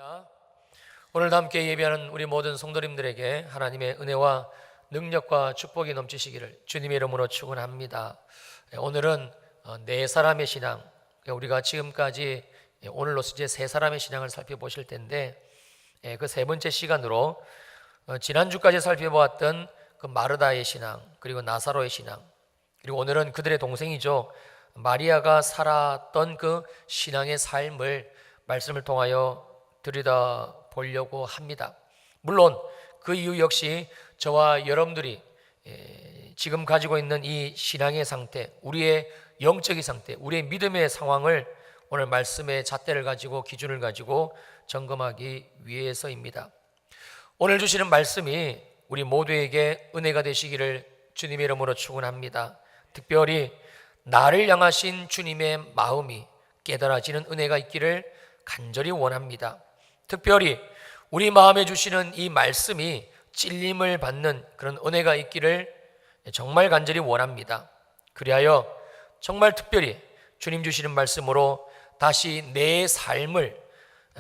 할렐루야. 오늘도 함께 예배하는 우리 모든 성도님들에게 하나님의 은혜와 능력과 축복이 넘치시기를 주님의 이름으로 축원합니다. 오늘은 네 사람의 신앙, 우리가 지금까지 오늘로서 이제 세 사람의 신앙을 살펴보실 텐데, 그 세 번째 시간으로 지난주까지 살펴보았던 그 마르다의 신앙, 그리고 나사로의 신앙, 그리고 오늘은 그들의 동생이죠, 마리아가 살았던 그 신앙의 삶을 말씀을 통하여 들여다 보려고 합니다. 물론 그 이유 역시 저와 여러분들이 지금 가지고 있는 이 신앙의 상태, 우리의 영적인 상태, 우리의 믿음의 상황을 오늘 말씀의 잣대를 가지고 기준을 가지고 점검하기 위해서입니다. 오늘 주시는 말씀이 우리 모두에게 은혜가 되시기를 주님의 이름으로 축원합니다. 특별히 나를 향하신 주님의 마음이 깨달아지는 은혜가 있기를 간절히 원합니다. 특별히 우리 마음에 주시는 이 말씀이 찔림을 받는 그런 은혜가 있기를 정말 간절히 원합니다. 그리하여 정말 특별히 주님 주시는 말씀으로 다시 내 삶을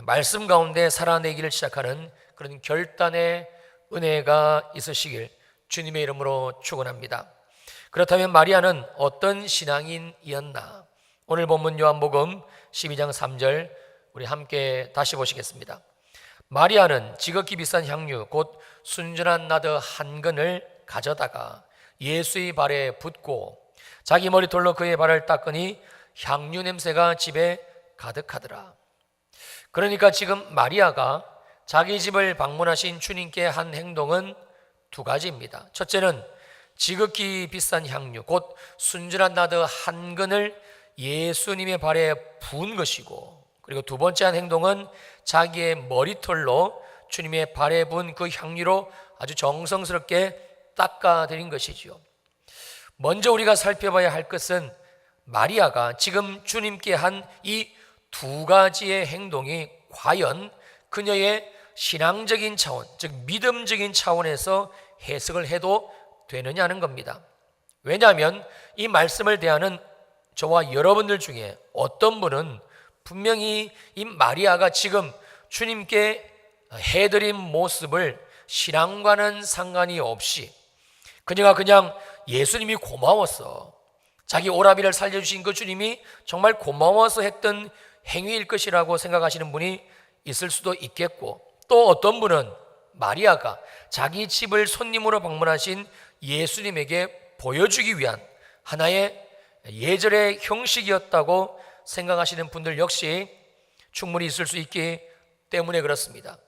말씀 가운데 살아내기를 시작하는 그런 결단의 은혜가 있으시길 주님의 이름으로 축원합니다. 그렇다면 마리아는 어떤 신앙인이었나? 오늘 본문 요한복음 12장 3절 우리 함께 다시 보시겠습니다. 마리아는 지극히 비싼 향유 곧 순전한 나드 한 근을 가져다가 예수의 발에 붓고 자기 머리털로 그의 발을 닦으니 향유 냄새가 집에 가득하더라. 그러니까 지금 마리아가 자기 집을 방문하신 주님께 한 행동은 두 가지입니다. 첫째는 지극히 비싼 향유 곧 순전한 나드 한 근을 예수님의 발에 부은 것이고, 그리고 두 번째 한 행동은 자기의 머리털로 주님의 발에 부은 그 향유로 아주 정성스럽게 닦아드린 것이지요. 먼저 우리가 살펴봐야 할 것은 마리아가 지금 주님께 한 이 두 가지의 행동이 과연 그녀의 신앙적인 차원, 즉 믿음적인 차원에서 해석을 해도 되느냐는 겁니다. 왜냐하면 이 말씀을 대하는 저와 여러분들 중에 어떤 분은 분명히 이 마리아가 지금 주님께 해드린 모습을 신앙과는 상관이 없이 그녀가 그냥 예수님이 고마웠어, 자기 오라비를 살려주신 그 주님이 정말 고마워서 했던 행위일 것이라고 생각하시는 분이 있을 수도 있겠고, 또 어떤 분은 마리아가 자기 집을 손님으로 방문하신 예수님에게 보여주기 위한 하나의 예절의 형식이었다고 생각하시는 분들 역시 충분히 있을 수 있기 때문에 그렇습니다.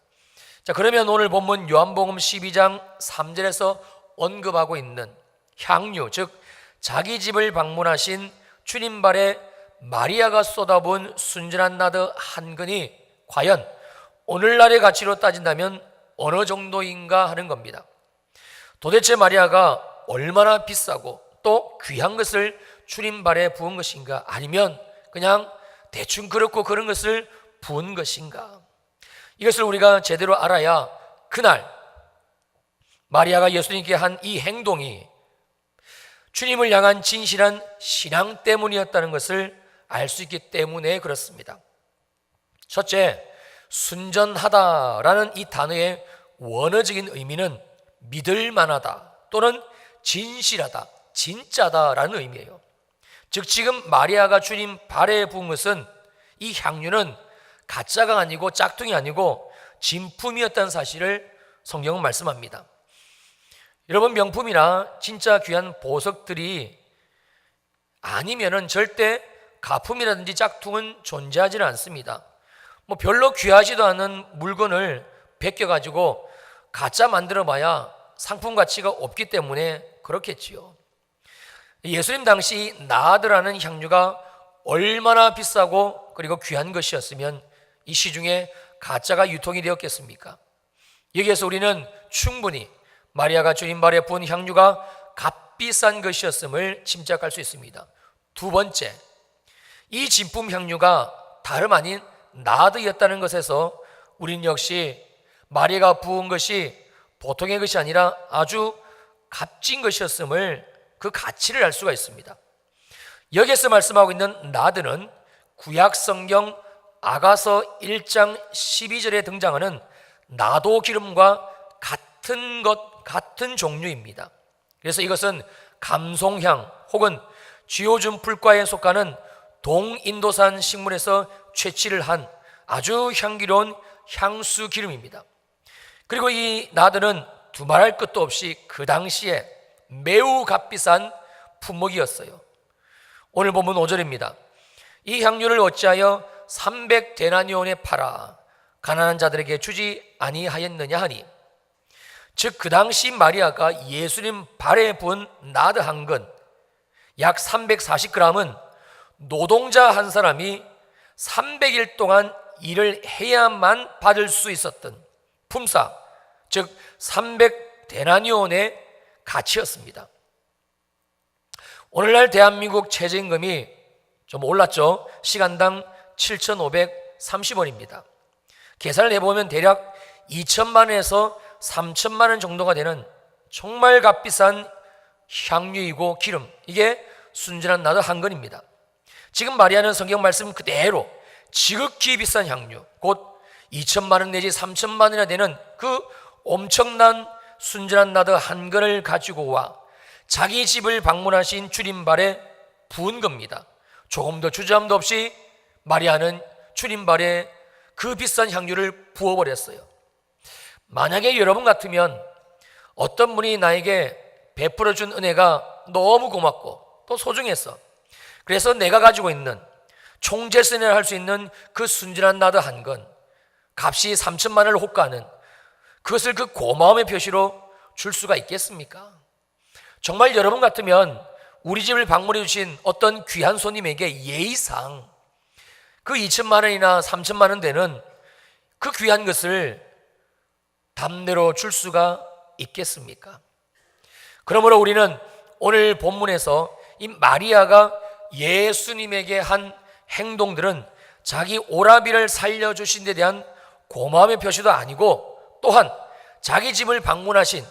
자, 그러면 오늘 본문 요한복음 12장 3절에서 언급하고 있는 향유, 즉 자기 집을 방문하신 주님 발에 마리아가 쏟아부은 순전한 나드 한 근이 과연 오늘날의 가치로 따진다면 어느 정도인가 하는 겁니다. 도대체 마리아가 얼마나 비싸고 또 귀한 것을 주님 발에 부은 것인가, 아니면 그냥 대충 그렇고 그런 것을 부은 것인가? 이것을 우리가 제대로 알아야 그날 마리아가 예수님께 한 이 행동이 주님을 향한 진실한 신앙 때문이었다는 것을 알 수 있기 때문에 그렇습니다. 첫째, 순전하다라는 이 단어의 원어적인 의미는 믿을 만하다 또는 진실하다, 진짜다라는 의미예요. 즉 지금 마리아가 주님 발에 부은 것은 이 향유는 가짜가 아니고 짝퉁이 아니고 진품이었다는 사실을 성경은 말씀합니다. 여러분, 명품이나 진짜 귀한 보석들이 아니면은 절대 가품이라든지 짝퉁은 존재하지는 않습니다. 별로 귀하지도 않은 물건을 베껴가지고 가짜 만들어봐야 상품 가치가 없기 때문에 그렇겠지요. 예수님 당시 나드라는 향유가 얼마나 비싸고 그리고 귀한 것이었으면 이 시중에 가짜가 유통이 되었겠습니까? 여기에서 우리는 충분히 마리아가 주님 발에 부은 향유가 값비싼 것이었음을 짐작할 수 있습니다. 두 번째, 이 진품 향유가 다름 아닌 나드였다는 것에서 우리는 역시 마리아가 부은 것이 보통의 것이 아니라 아주 값진 것이었음을, 그 가치를 알 수가 있습니다. 여기에서 말씀하고 있는 나드는 구약 성경 아가서 1장 12절에 등장하는 나도 기름과 같은 종류입니다. 그래서 이것은 감송향 혹은 쥐오줌 풀과에 속하는 동인도산 식물에서 채취를 한 아주 향기로운 향수 기름입니다. 그리고 이 나드는 두말할 것도 없이 그 당시에 매우 값비싼 품목이었어요. 오늘 본문 5절입니다. 이 향유를 어찌하여 300데나니온에 팔아 가난한 자들에게 주지 아니하였느냐 하니, 즉 그 당시 마리아가 예수님 발에 부은 나드 한 근 약 340g은 노동자 한 사람이 300일 동안 일을 해야만 받을 수 있었던 품삯, 즉 300데나니온의 가치였습니다. 오늘날 대한민국 최저임금이 좀 올랐죠. 시간당 7,530원입니다. 계산을 해보면 대략 2천만 원에서 3천만 원 정도가 되는 정말 값비싼 향유이고 기름, 이게 순진한 나드 한 근입니다. 지금 마리아는 성경 말씀 그대로 지극히 비싼 향유, 곧 2천만 원 내지 3천만 원이나 되는 그 엄청난 순진한 나드 한 근을 가지고 와 자기 집을 방문하신 주님 발에 부은 겁니다. 조금도 주저함도 없이 마리아는 주님 발에 그 비싼 향유를 부어버렸어요. 만약에 여러분 같으면 어떤 분이 나에게 베풀어준 은혜가 너무 고맙고 또 소중했어. 그래서 내가 가지고 있는 총재선이라 할 수 있는 그 순진한 나드 한 건, 값이 3천만 원을 호가하는 그것을 그 고마움의 표시로 줄 수가 있겠습니까? 정말 여러분 같으면 우리 집을 방문해 주신 어떤 귀한 손님에게 예의상 그 2천만 원이나 3천만 원 되는 그 귀한 것을 담내로 줄 수가 있겠습니까? 그러므로 우리는 오늘 본문에서 이 마리아가 예수님에게 한 행동들은 자기 오라비를 살려주신 데 대한 고마움의 표시도 아니고, 또한 자기 집을 방문하신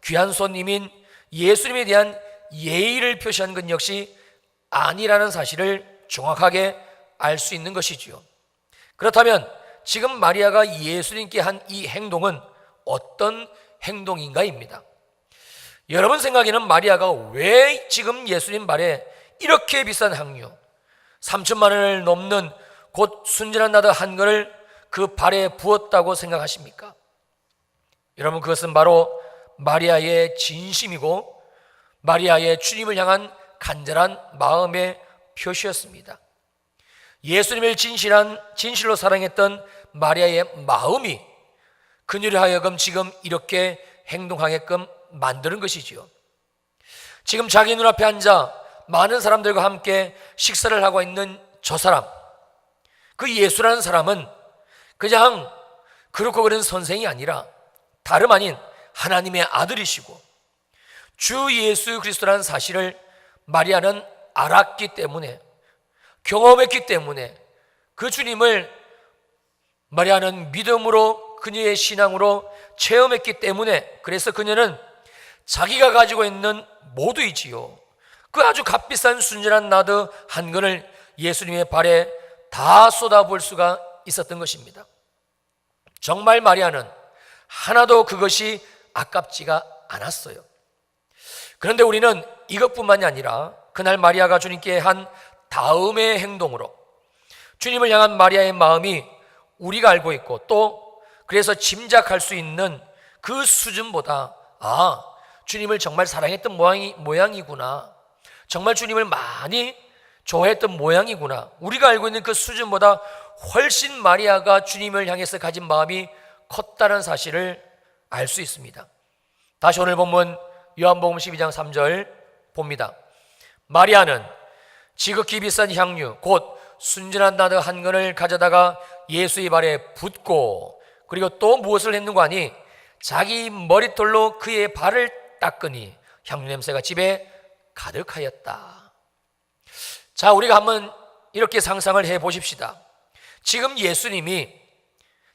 귀한 손님인 예수님에 대한 예의를 표시한 것 역시 아니라는 사실을 정확하게 알 수 있는 것이지요. 그렇다면 지금 마리아가 예수님께 한 이 행동은 어떤 행동인가입니다. 여러분 생각에는 마리아가 왜 지금 예수님 발에 이렇게 비싼 향유 3천만 원을 넘는 곧 순진한 나드 한 근을 그 발에 부었다고 생각하십니까? 여러분, 그것은 바로 마리아의 진심이고 마리아의 주님을 향한 간절한 마음의 표시였습니다. 예수님을 진실로 사랑했던 마리아의 마음이 그녀를 하여금 지금 이렇게 행동하게끔 만드는 것이지요. 지금 자기 눈앞에 앉아 많은 사람들과 함께 식사를 하고 있는 저 사람, 그 예수라는 사람은 그냥 그렇고 그런 선생이 아니라 다름 아닌 하나님의 아들이시고 주 예수 그리스도라는 사실을 마리아는 알았기 때문에, 경험했기 때문에 그 주님을 마리아는 믿음으로, 그녀의 신앙으로 체험했기 때문에, 그래서 그녀는 자기가 가지고 있는 모두이지요, 그 아주 값비싼 순진한 나드 한 근을 예수님의 발에 다 쏟아부을 수가 있었던 것입니다. 정말 마리아는 하나도 그것이 아깝지가 않았어요. 그런데 우리는 이것뿐만이 아니라 그날 마리아가 주님께 한 다음의 행동으로 주님을 향한 마리아의 마음이 우리가 알고 있고 또 그래서 짐작할 수 있는 그 수준보다, 주님을 정말 사랑했던 모양이구나, 정말 주님을 많이 좋아했던 모양이구나, 우리가 알고 있는 그 수준보다 훨씬 마리아가 주님을 향해서 가진 마음이 컸다는 사실을 알 수 있습니다. 다시 오늘 본문 요한복음 12장 3절 봅니다. 마리아는 지극히 비싼 향유 곧 순진한 나드 한 근을 가져다가 예수의 발에 붓고, 그리고 또 무엇을 했는가 하니 자기 머리털로 그의 발을 닦으니 향유 냄새가 집에 가득하였다. 자, 우리가 한번 이렇게 상상을 해 보십시다. 지금 예수님이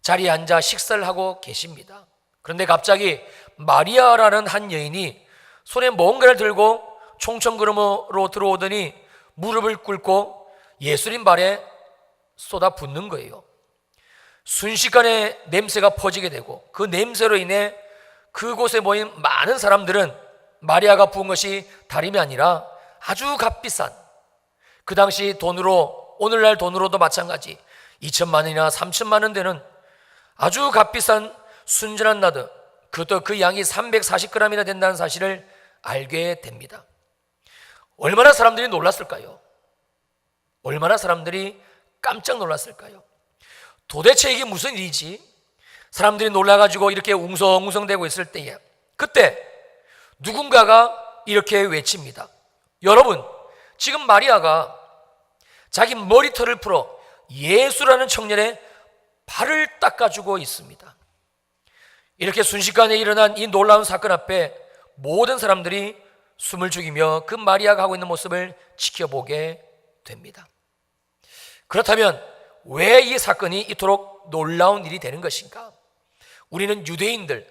자리에 앉아 식사를 하고 계십니다. 그런데 갑자기 마리아라는 한 여인이 손에 뭔가를 들고 총청그름으로 들어오더니 무릎을 꿇고 예수님 발에 쏟아붓는 거예요. 순식간에 냄새가 퍼지게 되고 그 냄새로 인해 그곳에 모인 많은 사람들은 마리아가 부은 것이 다름이 아니라 아주 값비싼, 그 당시 돈으로, 오늘날 돈으로도 마찬가지 2천만 원이나 3천만 원 되는 아주 값비싼 순전한 나드, 그것도 그 양이 340g이나 된다는 사실을 알게 됩니다. 얼마나 사람들이 놀랐을까요? 얼마나 사람들이 깜짝 놀랐을까요? 도대체 이게 무슨 일이지? 사람들이 놀라가지고 이렇게 웅성웅성대고 있을 때에 그때 누군가가 이렇게 외칩니다. 여러분, 지금 마리아가 자기 머리털을 풀어 예수라는 청년의 발을 닦아주고 있습니다. 이렇게 순식간에 일어난 이 놀라운 사건 앞에 모든 사람들이 숨을 죽이며 그 마리아가 하고 있는 모습을 지켜보게 됩니다. 그렇다면 왜 이 사건이 이토록 놀라운 일이 되는 것인가? 우리는 유대인들,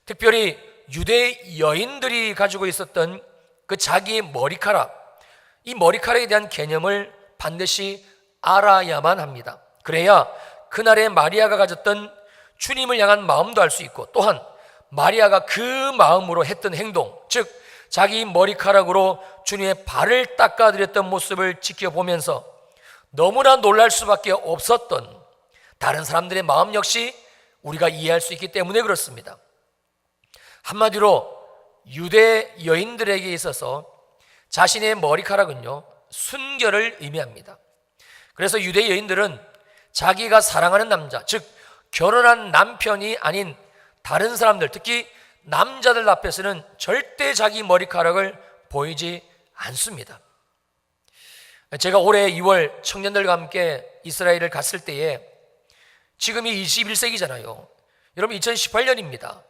특별히 유대 여인들이 가지고 있었던 그 자기의 머리카락, 이 머리카락에 대한 개념을 반드시 알아야만 합니다. 그래야 그날의 마리아가 가졌던 주님을 향한 마음도 알 수 있고, 또한 마리아가 그 마음으로 했던 행동, 즉 자기 머리카락으로 주님의 발을 닦아드렸던 모습을 지켜보면서 너무나 놀랄 수밖에 없었던 다른 사람들의 마음 역시 우리가 이해할 수 있기 때문에 그렇습니다. 한마디로 유대 여인들에게 있어서 자신의 머리카락은요, 순결을 의미합니다. 그래서 유대 여인들은 자기가 사랑하는 남자, 즉 결혼한 남편이 아닌 다른 사람들, 특히 남자들 앞에서는 절대 자기 머리카락을 보이지 않습니다. 제가 올해 2월 청년들과 함께 이스라엘을 갔을 때에, 지금이 21세기잖아요. 여러분 2018년입니다.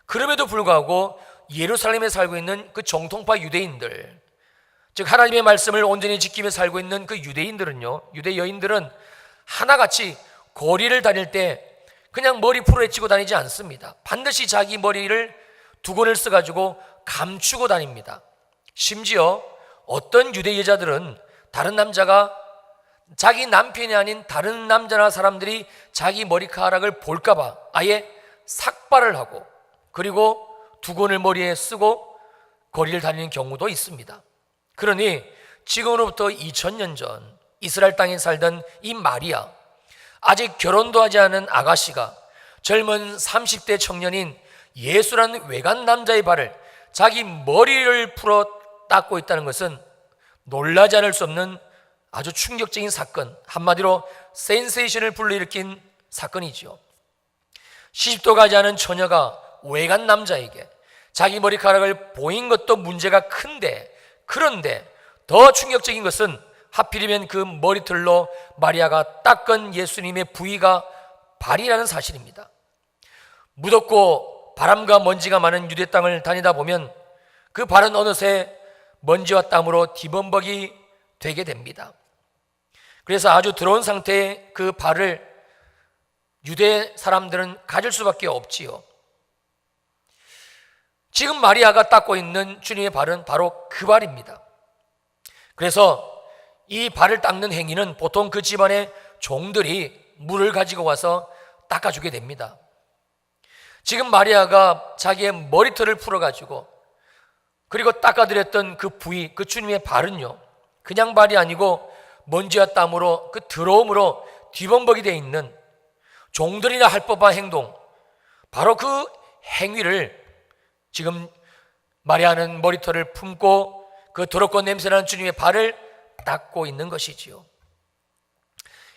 그럼에도 불구하고 예루살렘에 살고 있는 그 정통파 유대인들, 즉 하나님의 말씀을 온전히 지키며 살고 있는 그 유대인들은요, 유대 여인들은 하나같이 거리를 다닐 때 그냥 머리 풀어헤치고 다니지 않습니다. 반드시 자기 머리를 두건을 써가지고 감추고 다닙니다. 심지어 어떤 유대 여자들은 다른 남자가, 자기 남편이 아닌 다른 남자나 사람들이 자기 머리카락을 볼까봐 아예 삭발을 하고, 그리고 두건을 머리에 쓰고 거리를 다니는 경우도 있습니다. 그러니 지금으로부터 2000년 전 이스라엘 땅에 살던 이 마리아, 아직 결혼도 하지 않은 아가씨가 젊은 30대 청년인 예수라는 외간 남자의 발을, 자기 머리를 풀어 닦고 있다는 것은 놀라지 않을 수 없는 아주 충격적인 사건, 한마디로 센세이션을 불러일으킨 사건이지요. 시집도 가지 않은 처녀가 외간 남자에게 자기 머리카락을 보인 것도 문제가 큰데, 그런데 더 충격적인 것은 하필이면 그 머리털로 마리아가 닦은 예수님의 부위가 발이라는 사실입니다. 무덥고 바람과 먼지가 많은 유대 땅을 다니다 보면 그 발은 어느새 먼지와 땀으로 뒤범벅이 되게 됩니다. 그래서 아주 더러운 상태의 그 발을 유대 사람들은 가질 수밖에 없지요. 지금 마리아가 닦고 있는 주님의 발은 바로 그 발입니다. 그래서 이 발을 닦는 행위는 보통 그 집안의 종들이 물을 가지고 와서 닦아주게 됩니다. 지금 마리아가 자기의 머리털을 풀어가지고 그리고 닦아드렸던 그 부위, 그 주님의 발은요, 그냥 발이 아니고 먼지와 땀으로, 그 더러움으로 뒤범벅이 되어 있는, 종들이나 할 법한 행동, 바로 그 행위를 지금 마리아는 머리털을 품고 그 더럽고 냄새나는 주님의 발을 닦고 있는 것이지요.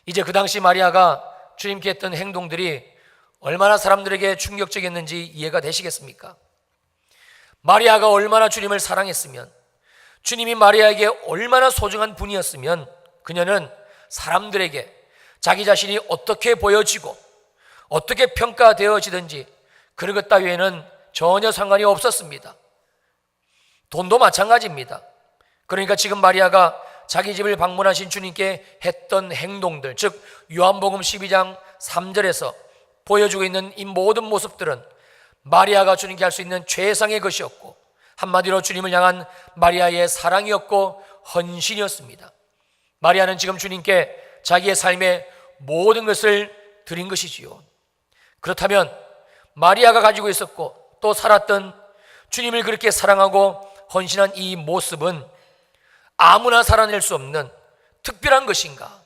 이제 그 당시 마리아가 주님께 했던 행동들이 얼마나 사람들에게 충격적이었는지 이해가 되시겠습니까? 마리아가 얼마나 주님을 사랑했으면, 주님이 마리아에게 얼마나 소중한 분이었으면 그녀는 사람들에게 자기 자신이 어떻게 보여지고 어떻게 평가되어지든지 그런 것 따위에는 전혀 상관이 없었습니다. 돈도 마찬가지입니다. 그러니까 지금 마리아가 자기 집을 방문하신 주님께 했던 행동들, 즉 요한복음 12장 3절에서 보여주고 있는 이 모든 모습들은 마리아가 주님께 할 수 있는 최상의 것이었고, 한마디로 주님을 향한 마리아의 사랑이었고 헌신이었습니다. 마리아는 지금 주님께 자기의 삶의 모든 것을 드린 것이지요. 그렇다면 마리아가 가지고 있었고 또 살았던 주님을 그렇게 사랑하고 헌신한 이 모습은 아무나 살아낼 수 없는 특별한 것인가?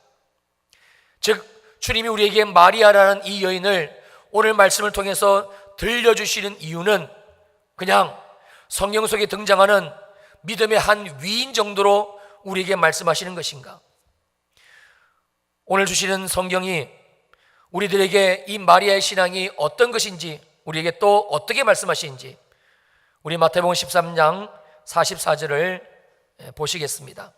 즉 주님이 우리에게 마리아라는 이 여인을 오늘 말씀을 통해서 들려주시는 이유는 그냥 성경 속에 등장하는 믿음의 한 위인 정도로 우리에게 말씀하시는 것인가? 오늘 주시는 성경이 우리들에게 이 마리아의 신앙이 어떤 것인지, 우리에게 또 어떻게 말씀하시는지 우리 마태복음 13장 44절을 보시겠습니다.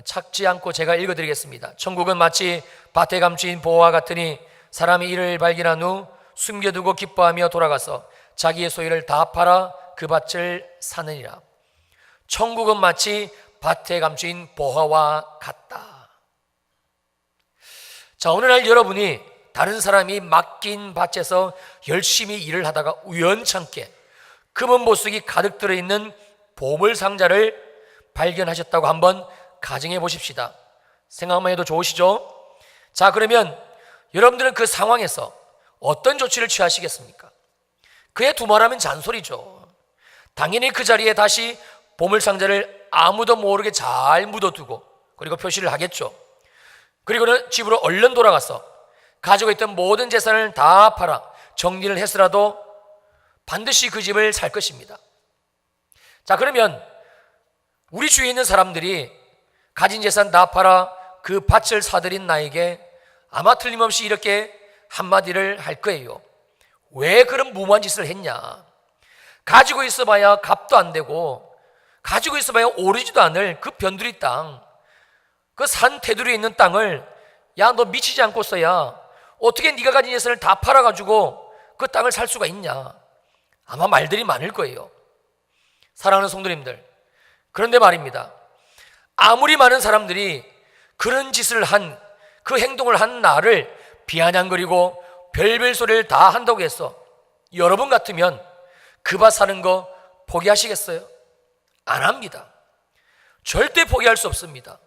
찾지 않고 제가 읽어드리겠습니다. 천국은 마치 밭에 감추인 보화와 같으니 사람이 이를 발견한 후 숨겨두고 기뻐하며 돌아가서 자기의 소유를 다 팔아 그 밭을 사느니라. 천국은 마치 밭에 감추인 보화와 같다. 자, 어느 날 여러분이 다른 사람이 맡긴 밭에서 열심히 일을 하다가 우연찮게 금은 보석이 가득 들어있는 보물 상자를 발견하셨다고 한번 가정해 보십시다. 생각만 해도 좋으시죠? 자, 그러면 여러분들은 그 상황에서 어떤 조치를 취하시겠습니까? 그의 두말하면 잔소리죠. 당연히 그 자리에 다시 보물 상자를 아무도 모르게 잘 묻어두고 그리고 표시를 하겠죠. 그리고는 집으로 얼른 돌아가서 가지고 있던 모든 재산을 다 팔아 정리를 해서라도 반드시 그 집을 살 것입니다. 자, 그러면 우리 주위에 있는 사람들이 가진 재산 다 팔아 그 밭을 사들인 나에게 아마 틀림없이 이렇게 한마디를 할 거예요. 왜 그런 무모한 짓을 했냐? 가지고 있어봐야 값도 안 되고 가지고 있어봐야 오르지도 않을 그 변두리 땅, 그 산 테두리에 있는 땅을 야, 너 미치지 않고서야 어떻게 네가 가진 재산을 다 팔아가지고 그 땅을 살 수가 있냐? 아마 말들이 많을 거예요. 사랑하는 성도님들, 그런데 말입니다. 아무리 많은 사람들이 그런 짓을 한, 그 행동을 한 나를 비아냥거리고 별별 소리를 다 한다고 해서 여러분 같으면 그 밭 사는 거 포기하시겠어요? 안 합니다. 절대 포기할 수 없습니다.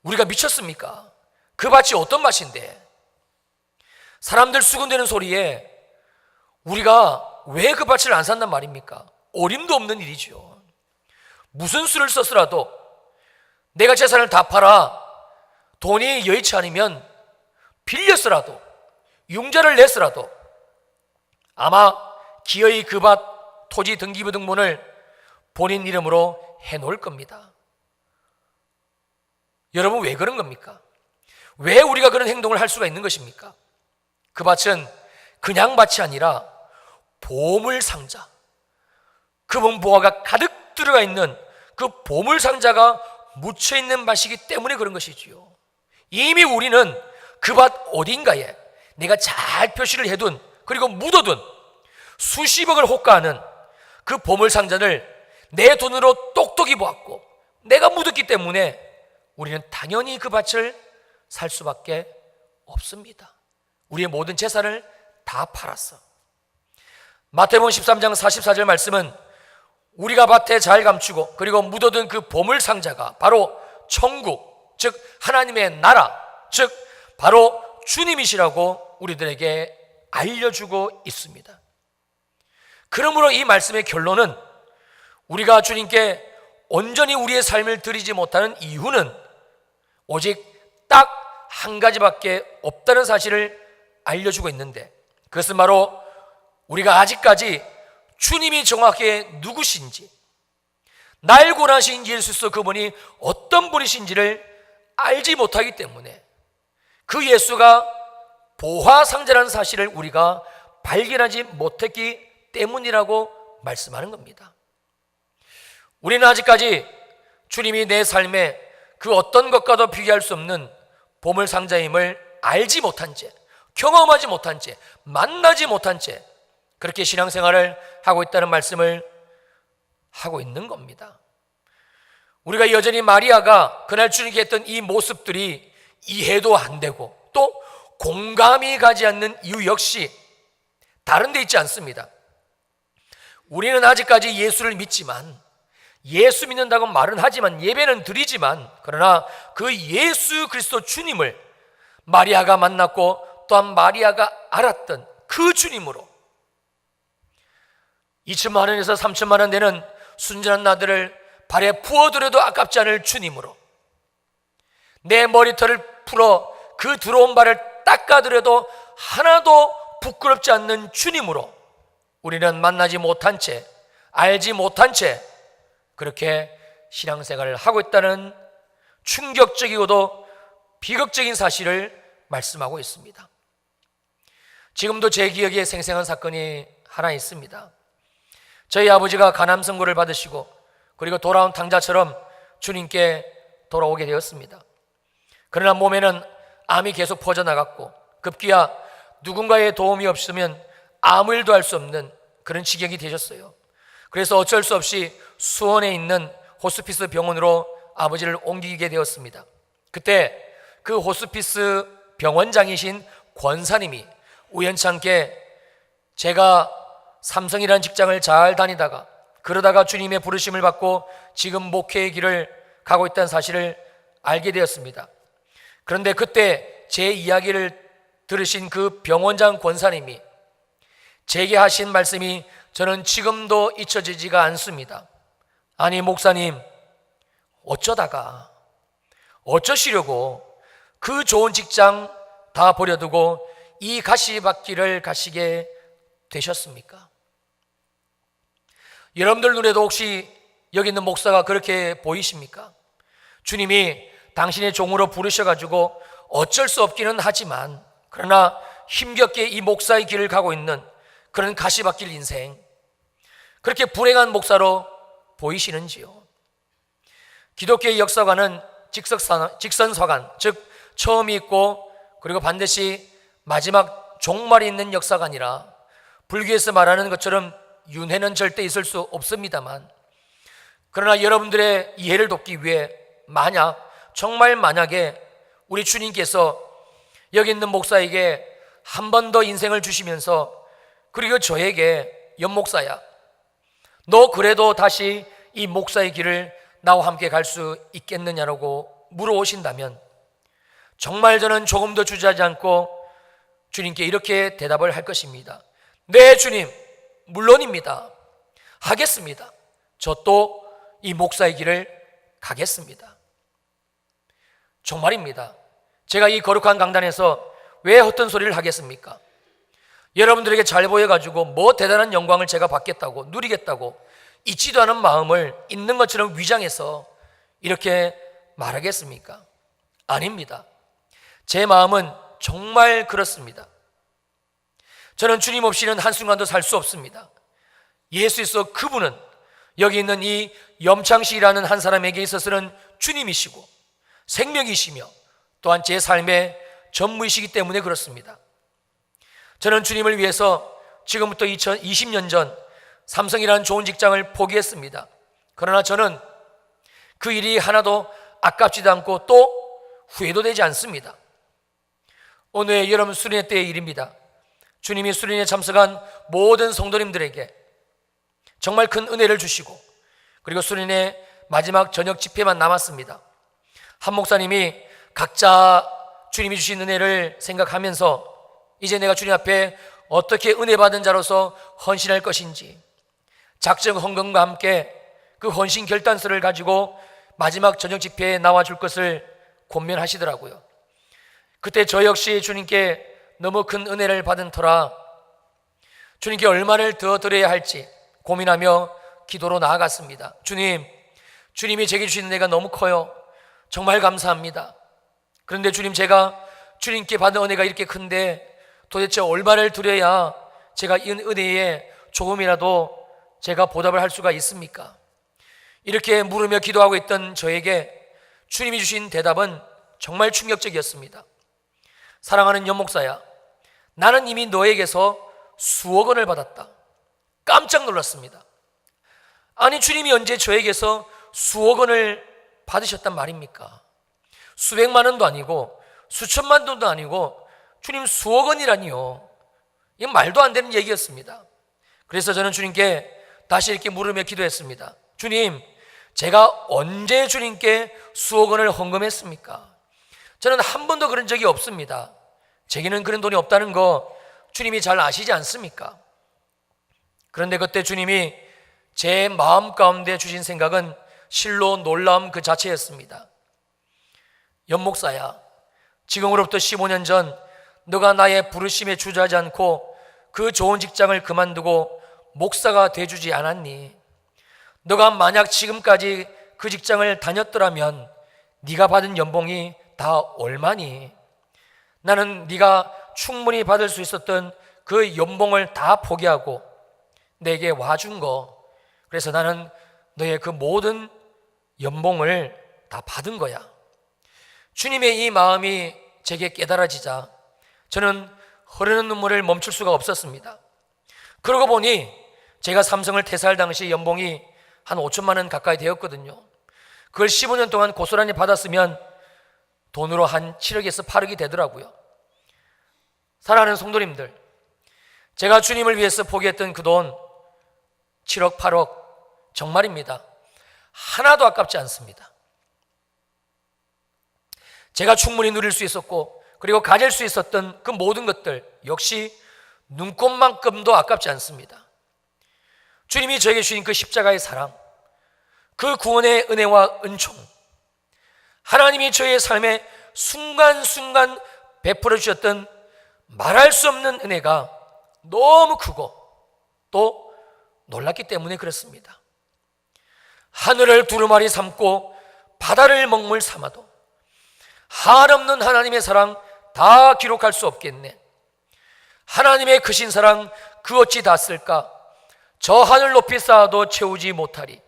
우리가 미쳤습니까? 그 밭이 어떤 밭인데 사람들 수군대는 소리에 우리가 왜 그 밭을 안 산단 말입니까? 어림도 없는 일이죠. 무슨 수를 썼더라도 내가 재산을 다 팔아 돈이 여의치 않으면 빌렸더라도 융자를 냈더라도 아마 기어이 그 밭 토지 등기부 등본을 본인 이름으로 해놓을 겁니다. 여러분, 왜 그런 겁니까? 왜 우리가 그런 행동을 할 수가 있는 것입니까? 그 밭은 그냥 밭이 아니라 보물상자, 금은 보화가 가득 들어가 있는 그 보물상자가 묻혀있는 밭이기 때문에 그런 것이지요. 이미 우리는 그 밭 어딘가에 내가 잘 표시를 해둔, 그리고 묻어둔 수십억을 호가하는 그 보물상자를 내 돈으로 똑똑히 보았고 내가 묻었기 때문에 우리는 당연히 그 밭을 살 수밖에 없습니다. 우리의 모든 재산을 다 팔았어. 마태복음 13장 44절 말씀은 우리가 밭에 잘 감추고 그리고 묻어둔 그 보물상자가 바로 천국, 즉 하나님의 나라, 즉 바로 주님이시라고 우리들에게 알려주고 있습니다. 그러므로 이 말씀의 결론은 우리가 주님께 온전히 우리의 삶을 드리지 못하는 이유는 오직 딱 한 가지밖에 없다는 사실을 알려주고 있는데, 그것은 바로 우리가 아직까지 주님이 정확히 누구신지, 날 구원하신 예수 그리스도 그분이 어떤 분이신지를 알지 못하기 때문에 그 예수가 보화상자라는 사실을 우리가 발견하지 못했기 때문이라고 말씀하는 겁니다. 우리는 아직까지 주님이 내 삶에 그 어떤 것과도 비교할 수 없는 보물상자임을 알지 못한 채, 경험하지 못한 채, 만나지 못한 채 그렇게 신앙생활을 하고 있다는 말씀을 하고 있는 겁니다. 우리가 여전히 마리아가 그날 주님께 했던 이 모습들이 이해도 안 되고 또 공감이 가지 않는 이유 역시 다른 데 있지 않습니다. 우리는 아직까지 예수를 믿지만 예수 믿는다고 말은 하지만 예배는 드리지만 그러나 그 예수 그리스도 주님을 마리아가 만났고 또한 마리아가 알았던 그 주님으로 2천만 원에서 3천만 원 되는 순전한 나들을 발에 부어드려도 아깝지 않을 주님으로 내 머리털을 풀어 그 더러운 발을 닦아드려도 하나도 부끄럽지 않는 주님으로 우리는 만나지 못한 채 알지 못한 채 그렇게 신앙생활을 하고 있다는 충격적이고도 비극적인 사실을 말씀하고 있습니다. 지금도 제 기억에 생생한 사건이 하나 있습니다. 저희 아버지가 간암선고를 받으시고 그리고 돌아온 탕자처럼 주님께 돌아오게 되었습니다. 그러나 몸에는 암이 계속 퍼져나갔고 급기야 누군가의 도움이 없으면 아무 일도 할 수 없는 그런 지경이 되셨어요. 그래서 어쩔 수 없이 수원에 있는 호스피스 병원으로 아버지를 옮기게 되었습니다. 그때 그 호스피스 병원장이신 권사님이 우연찮게 제가 삼성이라는 직장을 잘 다니다가 그러다가 주님의 부르심을 받고 지금 목회의 길을 가고 있다는 사실을 알게 되었습니다. 그런데 그때 제 이야기를 들으신 그 병원장 권사님이 제게 하신 말씀이 저는 지금도 잊혀지지가 않습니다. 아니 목사님, 어쩌시려고 그 좋은 직장 다 버려두고 이 가시밭길을 가시게 되셨습니까? 여러분들 눈에도 혹시 여기 있는 목사가 그렇게 보이십니까? 주님이 당신의 종으로 부르셔가지고 어쩔 수 없기는 하지만 그러나 힘겹게 이 목사의 길을 가고 있는 그런 가시밭길 인생, 그렇게 불행한 목사로 보이시는지요? 기독교의 역사관은 직선서관, 즉 처음이 있고 그리고 반드시 마지막 종말이 있는 역사가 아니라 불교에서 말하는 것처럼 윤회는 절대 있을 수 없습니다만 그러나 여러분들의 이해를 돕기 위해 만약에 우리 주님께서 여기 있는 목사에게 한 번 더 인생을 주시면서 그리고 저에게 연목사야, 너 그래도 다시 이 목사의 길을 나와 함께 갈 수 있겠느냐라고 물어오신다면 정말 저는 조금 더 주저하지 않고 주님께 이렇게 대답을 할 것입니다. 네 주님, 물론입니다. 하겠습니다. 저 또 이 목사의 길을 가겠습니다. 정말입니다. 제가 이 거룩한 강단에서 왜 헛된 소리를 하겠습니까? 여러분들에게 잘 보여가지고 뭐 대단한 영광을 제가 받겠다고, 누리겠다고 있지도 않은 마음을 있는 것처럼 위장해서 이렇게 말하겠습니까? 아닙니다. 제 마음은 정말 그렇습니다. 저는 주님 없이는 한순간도 살 수 없습니다. 예수께서 그분은 여기 있는 이 염창식이라는 한 사람에게 있어서는 주님이시고 생명이시며 또한 제 삶의 전무이시기 때문에 그렇습니다. 저는 주님을 위해서 지금부터 20년 전 삼성이라는 좋은 직장을 포기했습니다. 그러나 저는 그 일이 하나도 아깝지도 않고 또 후회도 되지 않습니다. 오늘 여러분 수련회 때의 일입니다. 주님이 수련회에 참석한 모든 성도님들에게 정말 큰 은혜를 주시고 그리고 수련회 마지막 저녁 집회만 남았습니다. 한 목사님이 각자 주님이 주신 은혜를 생각하면서 이제 내가 주님 앞에 어떻게 은혜 받은 자로서 헌신할 것인지 작정 헌금과 함께 그 헌신 결단서를 가지고 마지막 저녁 집회에 나와 줄 것을 권면하시더라고요. 그때 저 역시 주님께 너무 큰 은혜를 받은 터라 주님께 얼마를 더 드려야 할지 고민하며 기도로 나아갔습니다. 주님이 제게 주신 은혜가 너무 커요. 정말 감사합니다. 그런데 주님, 제가 주님께 받은 은혜가 이렇게 큰데 도대체 얼마를 드려야 제가 이 은혜에 조금이라도 제가 보답을 할 수가 있습니까? 이렇게 물으며 기도하고 있던 저에게 주님이 주신 대답은 정말 충격적이었습니다. 사랑하는 연목사야, 나는 이미 너에게서 수억 원을 받았다. 깜짝 놀랐습니다. 아니, 주님이 언제 저에게서 수억 원을 받으셨단 말입니까? 수백만 원도 아니고 수천만 원도 아니고 주님 수억 원이라니요. 이건 말도 안 되는 얘기였습니다. 그래서 저는 주님께 다시 이렇게 물으며 기도했습니다. 주님, 제가 언제 주님께 수억 원을 헌금했습니까? 저는 한 번도 그런 적이 없습니다. 제게는 그런 돈이 없다는 거 주님이 잘 아시지 않습니까? 그런데 그때 주님이 제 마음 가운데 주신 생각은 실로 놀라움 그 자체였습니다. 연목사야, 지금으로부터 15년 전 너가 나의 부르심에 주저하지 않고 그 좋은 직장을 그만두고 목사가 돼주지 않았니? 너가 만약 지금까지 그 직장을 다녔더라면 네가 받은 연봉이 다 얼마니? 나는 네가 충분히 받을 수 있었던 그 연봉을 다 포기하고 내게 와준 거, 그래서 나는 너의 그 모든 연봉을 다 받은 거야. 주님의 이 마음이 제게 깨달아지자 저는 흐르는 눈물을 멈출 수가 없었습니다. 그러고 보니 제가 삼성을 퇴사할 당시 연봉이 한 5천만 원 가까이 되었거든요. 그걸 15년 동안 고스란히 받았으면 돈으로 한 7억에서 8억이 되더라고요. 사랑하는 성도님들, 제가 주님을 위해서 포기했던 그 돈 7억, 8억 정말입니다. 하나도 아깝지 않습니다. 제가 충분히 누릴 수 있었고 그리고 가질 수 있었던 그 모든 것들 역시 눈꼽만큼도 아깝지 않습니다. 주님이 저에게 주신 그 십자가의 사랑, 그 구원의 은혜와 은총, 하나님이 저의 삶에 순간순간 베풀어 주셨던 말할 수 없는 은혜가 너무 크고 또 놀랐기 때문에 그렇습니다. 하늘을 두루마리 삼고 바다를 먹물 삼아도 한없는 하나님의 사랑 다 기록할 수 없겠네. 하나님의 크신 사랑 그 어찌 다 쓸까? 저 하늘 높이 쌓아도 채우지 못하리.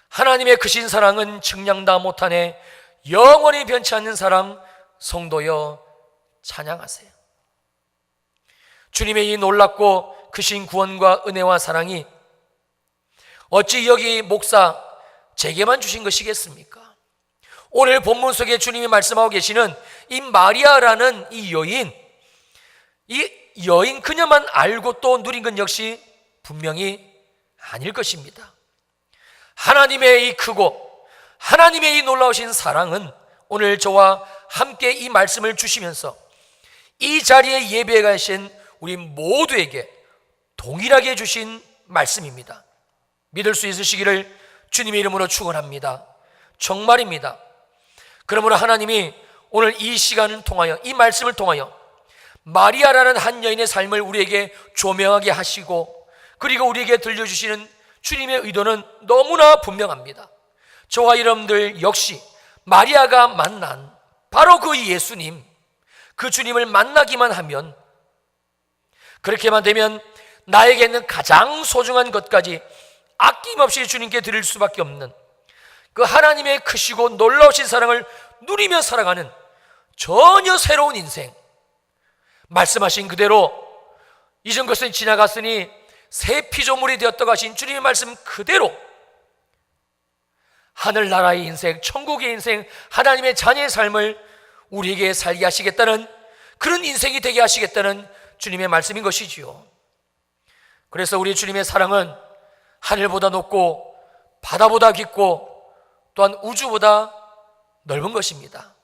하나님의 크신 사랑은 측량 다 못하네. 영원히 변치 않는 사랑, 성도여 찬양하세요. 주님의 이 놀랍고 크신 구원과 은혜와 사랑이 어찌 여기 목사 제게만 주신 것이겠습니까? 오늘 본문 속에 주님이 말씀하고 계시는 이 마리아라는 이 여인 그녀만 알고 또 누린 것 역시 분명히 아닐 것입니다. 하나님의 이 크고 하나님의 이 놀라우신 사랑은 오늘 저와 함께 이 말씀을 주시면서 이 자리에 예배해 가신 우리 모두에게 동일하게 주신 말씀입니다. 믿을 수 있으시기를 주님의 이름으로 축원합니다. 정말입니다. 그러므로 하나님이 오늘 이 시간을 통하여 이 말씀을 통하여 마리아라는 한 여인의 삶을 우리에게 조명하게 하시고 그리고 우리에게 들려주시는 주님의 의도는 너무나 분명합니다. 저와 여러분들 역시 마리아가 만난 바로 그 예수님, 그 주님을 만나기만 하면, 그렇게만 되면 나에게 있는 가장 소중한 것까지 아낌없이 주님께 드릴 수밖에 없는 그 하나님의 크시고 놀라우신 사랑을 누리며 살아가는 전혀 새로운 인생, 말씀하신 그대로 이전 것은 지나갔으니 새 피조물이 되었다고 하신 주님의 말씀 그대로 하늘나라의 인생, 천국의 인생, 하나님의 자녀의 삶을 우리에게 살게 하시겠다는, 그런 인생이 되게 하시겠다는 주님의 말씀인 것이지요. 그래서 우리 주님의 사랑은 하늘보다 높고 바다보다 깊고 또한 우주보다 넓은 것입니다.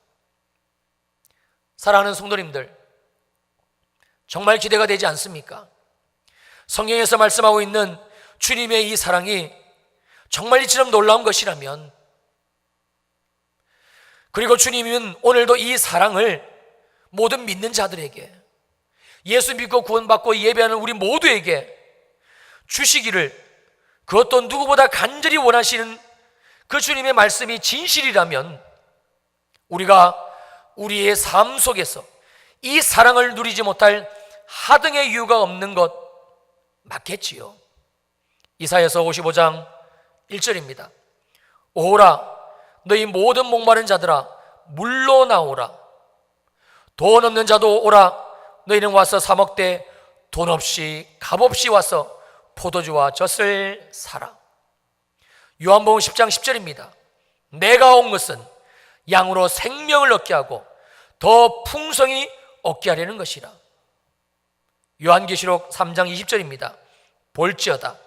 사랑하는 성도님들, 정말 기대가 되지 않습니까? 성경에서 말씀하고 있는 주님의 이 사랑이 정말 이처럼 놀라운 것이라면, 그리고 주님은 오늘도 이 사랑을 모든 믿는 자들에게, 예수 믿고 구원받고 예배하는 우리 모두에게 주시기를, 그것도 누구보다 간절히 원하시는 그 주님의 말씀이 진실이라면 우리가 우리의 삶 속에서 이 사랑을 누리지 못할 하등의 이유가 없는 것 맞겠지요. 이사야서 55장 1절입니다. 오라 너희 모든 목마른 자들아 물로 나오라. 돈 없는 자도 오라. 너희는 와서 사 먹되 돈 없이 값 없이 와서 포도주와 젖을 사라. 요한복음 10장 10절입니다. 내가 온 것은 양으로 생명을 얻게 하고 더 풍성히 얻게 하려는 것이라. 요한계시록 3장 20절입니다. 볼지어다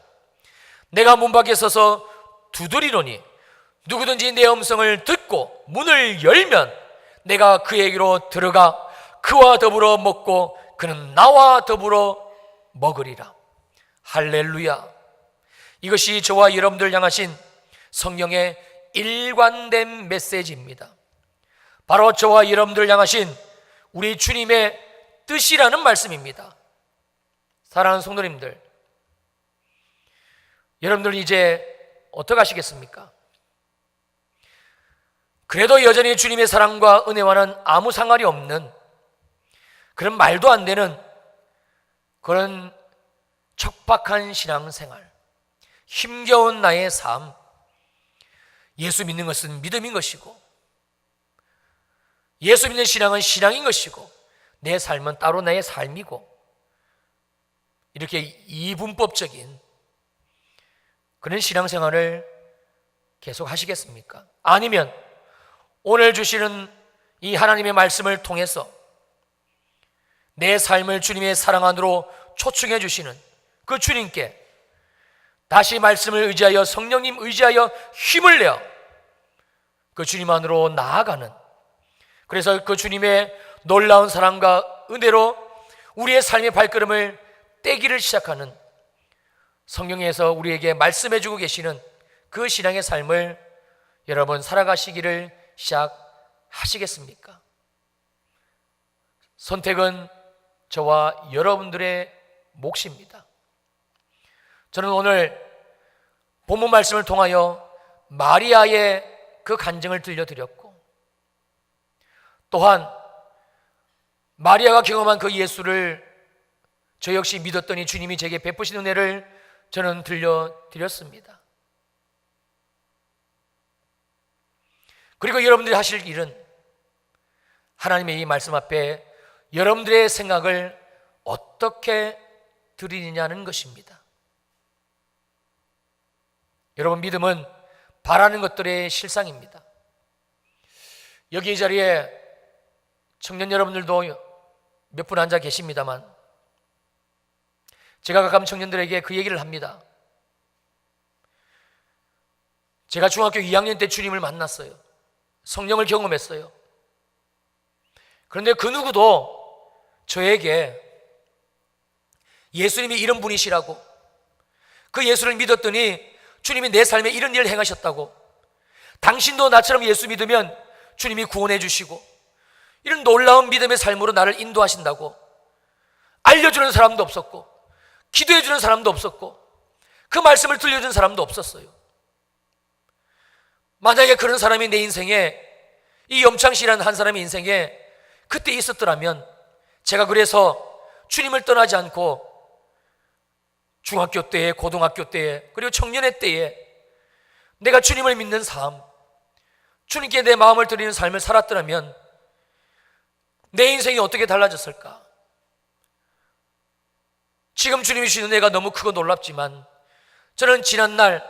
내가 문 밖에 서서 두드리노니 누구든지 내 음성을 듣고 문을 열면 내가 그에게로 들어가 그와 더불어 먹고 그는 나와 더불어 먹으리라. 할렐루야. 이것이 저와 여러분들 향하신 성령의 일관된 메시지입니다. 바로 저와 여러분들 향하신 우리 주님의 뜻이라는 말씀입니다. 사랑하는 성도님들, 여러분들 이제 어떻게 하시겠습니까? 그래도 여전히 주님의 사랑과 은혜와는 아무 상관이 없는 그런 말도 안 되는 그런 척박한 신앙생활, 힘겨운 나의 삶, 예수 믿는 것은 믿음인 것이고 예수 믿는 신앙은 신앙인 것이고 내 삶은 따로 나의 삶이고 이렇게 이분법적인 그런 신앙생활을 계속 하시겠습니까? 아니면 오늘 주시는 이 하나님의 말씀을 통해서 내 삶을 주님의 사랑 안으로 초청해 주시는 그 주님께 다시 말씀을 의지하여 성령님 의지하여 힘을 내어 그 주님 안으로 나아가는, 그래서 그 주님의 놀라운 사랑과 은혜로 우리의 삶의 발걸음을 떼기를 시작하는, 성령에서 우리에게 말씀해 주고 계시는 그 신앙의 삶을 여러분 살아가시기를 시작하시겠습니까? 선택은 저와 여러분들의 몫입니다. 저는 오늘 본문 말씀을 통하여 마리아의 그 간증을 들려드렸고, 또한 마리아가 경험한 그 예수를 저 역시 믿었더니 주님이 제게 베푸신 은혜를 저는 들려드렸습니다. 그리고 여러분들이 하실 일은 하나님의 이 말씀 앞에 여러분들의 생각을 어떻게 드리느냐는 것입니다. 여러분, 믿음은 바라는 것들의 실상입니다. 여기 이 자리에 청년 여러분들도 몇 분 앉아 계십니다만 제가 가끔 청년들에게 그 얘기를 합니다. 제가 중학교 2학년 때 주님을 만났어요. 성령을 경험했어요. 그런데 그 누구도 저에게 예수님이 이런 분이시라고, 그 예수를 믿었더니 주님이 내 삶에 이런 일을 행하셨다고, 당신도 나처럼 예수 믿으면 주님이 구원해 주시고 이런 놀라운 믿음의 삶으로 나를 인도하신다고 알려주는 사람도 없었고 기도해 주는 사람도 없었고 그 말씀을 들려주는 사람도 없었어요. 만약에 그런 사람이 내 인생에, 이 염창씨라는 한 사람의 인생에 그때 있었더라면 제가 그래서 주님을 떠나지 않고 중학교 때에, 고등학교 때에, 그리고 청년의 때에 내가 주님을 믿는 삶, 주님께 내 마음을 드리는 삶을 살았더라면 내 인생이 어떻게 달라졌을까? 지금 주님이 주시는 은혜가 너무 크고 놀랍지만 저는 지난날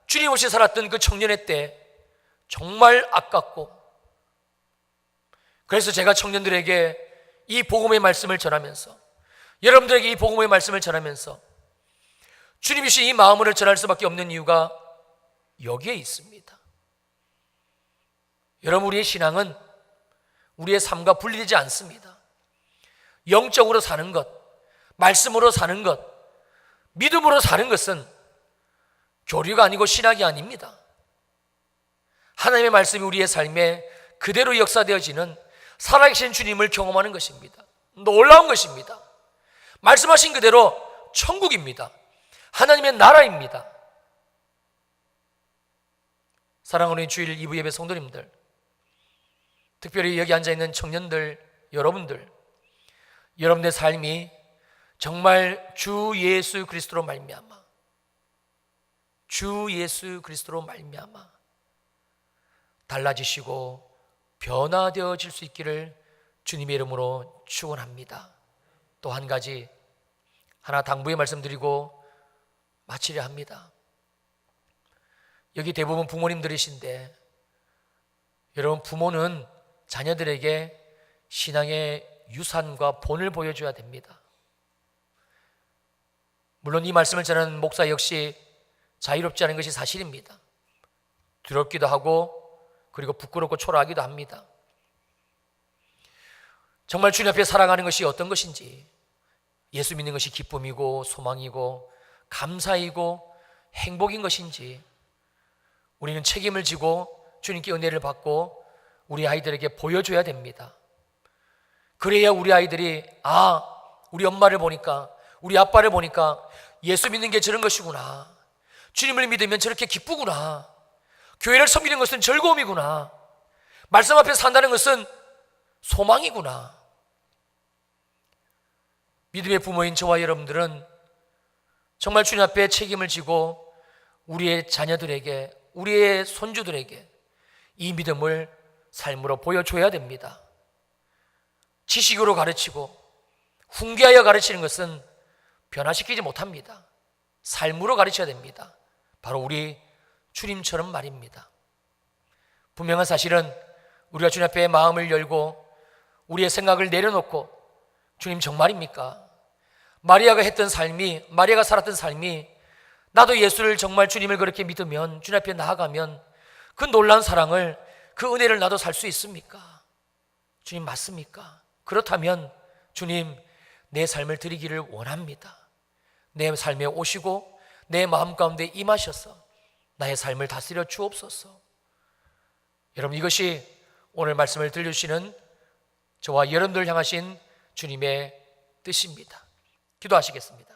주님 없이 살았던 그 청년의 때 정말 아깝고, 그래서 제가 청년들에게 이 복음의 말씀을 전하면서, 여러분들에게 이 복음의 말씀을 전하면서 주님이 주신 이 마음을 전할 수밖에 없는 이유가 여기에 있습니다. 여러분, 우리의 신앙은 우리의 삶과 분리되지 않습니다. 영적으로 사는 것, 말씀으로 사는 것, 믿음으로 사는 것은 교류가 아니고 신학이 아닙니다. 하나님의 말씀이 우리의 삶에 그대로 역사되어지는 살아계신 주님을 경험하는 것입니다. 놀라운 것입니다. 말씀하신 그대로 천국입니다. 하나님의 나라입니다. 사랑하는 주일 2부 예배 성도님들, 특별히 여기 앉아있는 청년들 여러분들, 여러분의 삶이 정말 주 예수 그리스도로 말미암아, 주 예수 그리스도로 말미암아 달라지시고 변화되어질 수 있기를 주님의 이름으로 축원합니다. 또 한 가지 하나 당부의 말씀드리고 마치려 합니다. 여기 대부분 부모님들이신데, 여러분, 부모는 자녀들에게 신앙의 유산과 본을 보여줘야 됩니다. 물론 이 말씀을 전하는 목사 역시 자유롭지 않은 것이 사실입니다. 두렵기도 하고 그리고 부끄럽고 초라하기도 합니다. 정말 주님 앞에 살아가는 것이 어떤 것인지, 예수 믿는 것이 기쁨이고 소망이고 감사이고 행복인 것인지 우리는 책임을 지고 주님께 은혜를 받고 우리 아이들에게 보여줘야 됩니다. 그래야 우리 아이들이 우리 엄마를 보니까, 우리 아빠를 보니까 예수 믿는 게 저런 것이구나, 주님을 믿으면 저렇게 기쁘구나, 교회를 섬기는 것은 즐거움이구나, 말씀 앞에 산다는 것은 소망이구나. 믿음의 부모인 저와 여러분들은 정말 주님 앞에 책임을 지고 우리의 자녀들에게, 우리의 손주들에게 이 믿음을 삶으로 보여줘야 됩니다. 지식으로 가르치고 훈계하여 가르치는 것은 변화시키지 못합니다. 삶으로 가르쳐야 됩니다. 바로 우리 주님처럼 말입니다. 분명한 사실은 우리가 주님 앞에 마음을 열고 우리의 생각을 내려놓고 주님 정말입니까? 마리아가 했던 삶이, 마리아가 살았던 삶이, 나도 예수를 정말 주님을 그렇게 믿으면, 주님 앞에 나아가면 그 놀라운 사랑을, 그 은혜를 나도 살 수 있습니까? 주님 맞습니까? 그렇다면 주님, 내 삶을 드리기를 원합니다. 내 삶에 오시고 내 마음 가운데 임하셔서 나의 삶을 다스려 주옵소서. 여러분, 이것이 오늘 말씀을 들려주시는 저와 여러분들 향하신 주님의 뜻입니다. 기도하시겠습니다.